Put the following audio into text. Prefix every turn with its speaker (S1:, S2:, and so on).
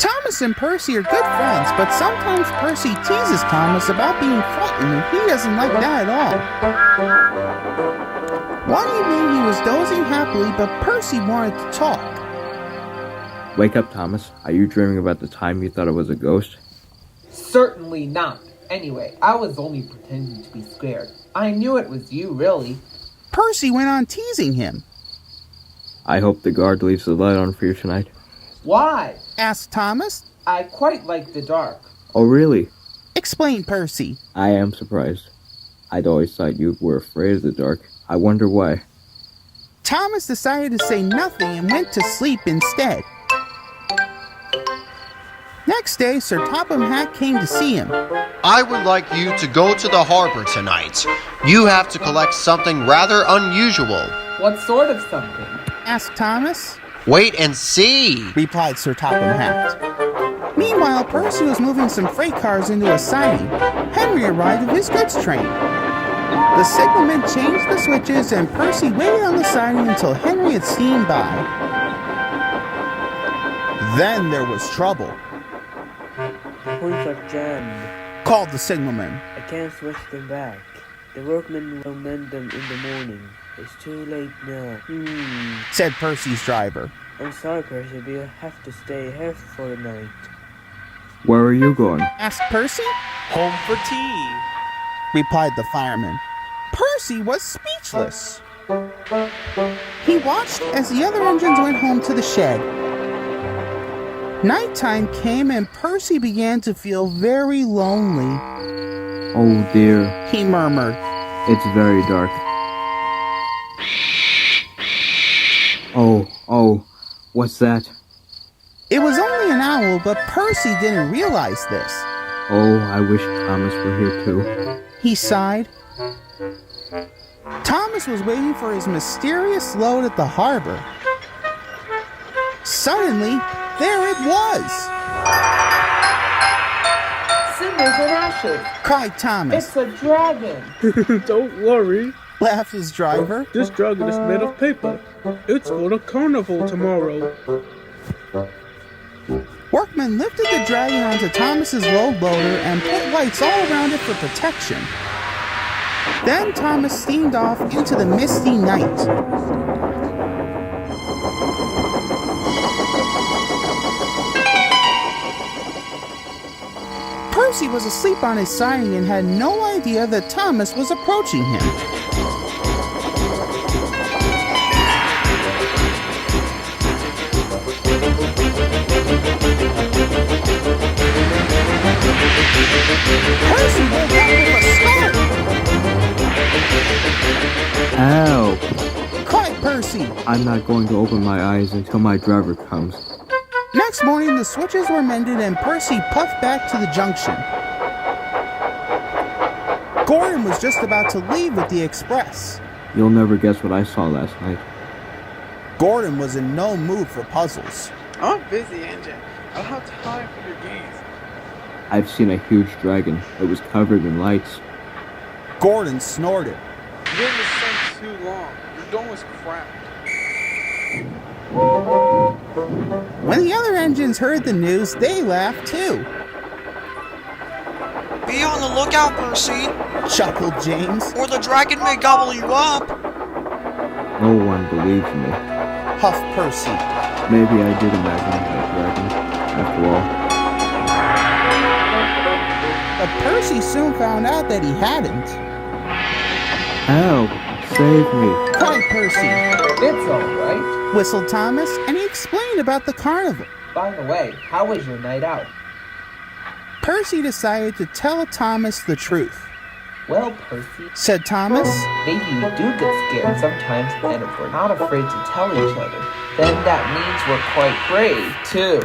S1: Thomas and Percy are good friends, but sometimes Percy teases Thomas about being frightened, and he doesn't like that at all. One evening he was dozing happily, but Percy wanted to talk.
S2: Wake up, Thomas. Are you dreaming about the time you thought it was a ghost?
S3: Certainly not. Anyway, I was only pretending to be scared. I knew it was you, really.
S1: Percy went on teasing him.
S2: I hope the guard leaves the light on for you tonight.
S3: Why?
S1: Asked Thomas.
S3: I quite like the dark.
S2: Oh, really?
S1: Explained Percy.
S2: I am surprised. I'd always thought you were afraid of the dark. I wonder why.
S1: Thomas decided to say nothing and went to sleep instead. Next day, Sir Topham Hatt came to see him.
S4: I would like you to go to the harbor tonight. You have to collect something rather unusual.
S3: What sort of something?
S1: Asked Thomas.
S4: Wait and see,
S1: replied Sir Topham Hatt. Meanwhile, Percy was moving some freight cars into a siding. Henry arrived with his goods train. The signalman changed the switches, and Percy waited on the siding until Henry had steamed by. Then there was trouble.
S5: The points are jammed,
S1: called the signalman.
S5: I can't switch them back. The workmen will mend them in the morning. It's too late now.
S1: Said Percy's driver.
S5: I'm sorry, Percy, but you'll have to stay here for the night.
S2: Where are you going?
S1: Asked Percy.
S6: Home for tea,
S1: replied the fireman. Percy was speechless. He watched as the other engines went home to the shed. Nighttime came and Percy began to feel very lonely.
S2: Oh dear,
S1: he murmured.
S2: It's very dark. Oh, what's that?
S1: It was only an owl, but Percy didn't realize this.
S2: Oh, I wish Thomas were here too.
S1: He sighed. Thomas was waiting for his mysterious load at the harbor. Suddenly, there it was!
S3: Cinders and ashes!
S1: Cried Thomas.
S3: It's a dragon!
S6: Don't worry,
S1: laughed his driver.
S6: This dragon is made of paper. It's for the carnival tomorrow.
S1: Workmen lifted the dragon onto Thomas's load loader and put lights all around it for protection. Then Thomas steamed off into the misty night. Percy was asleep on his siding and had no idea that Thomas was approaching him. Percy woke up with a start.
S2: Help!
S1: Cried Percy.
S2: I'm not going to open my eyes until my driver comes.
S1: Next morning, the switches were mended and Percy puffed back to the junction. Gordon was just about to leave with the express.
S2: You'll never guess what I saw last night.
S1: Gordon was in no mood for puzzles.
S7: I'm busy, Engine. I don't have time for your games.
S2: I've seen a huge dragon. It was covered in lights.
S1: Gordon snorted.
S7: You're in the sun too long. Your dome is cramped.
S1: When the other engines heard the news, they laughed too.
S8: Be on the lookout, Percy,
S1: chuckled James.
S8: or the dragon may gobble you up.
S2: No one believes me.
S1: Huffed Percy.
S2: Maybe I did imagine that dragon, after all.
S1: But Percy soon found out that he hadn't.
S2: Help! Save me!
S1: Cried Percy.
S3: It's alright.
S1: Whistled Thomas, and he explained about the carnival.
S3: By the way, how was your night out?
S1: Percy decided to tell Thomas the truth.
S3: Well, Percy,
S1: said Thomas,
S3: maybe we do get scared sometimes, and if we're not afraid to tell each other, then that means we're quite brave, too.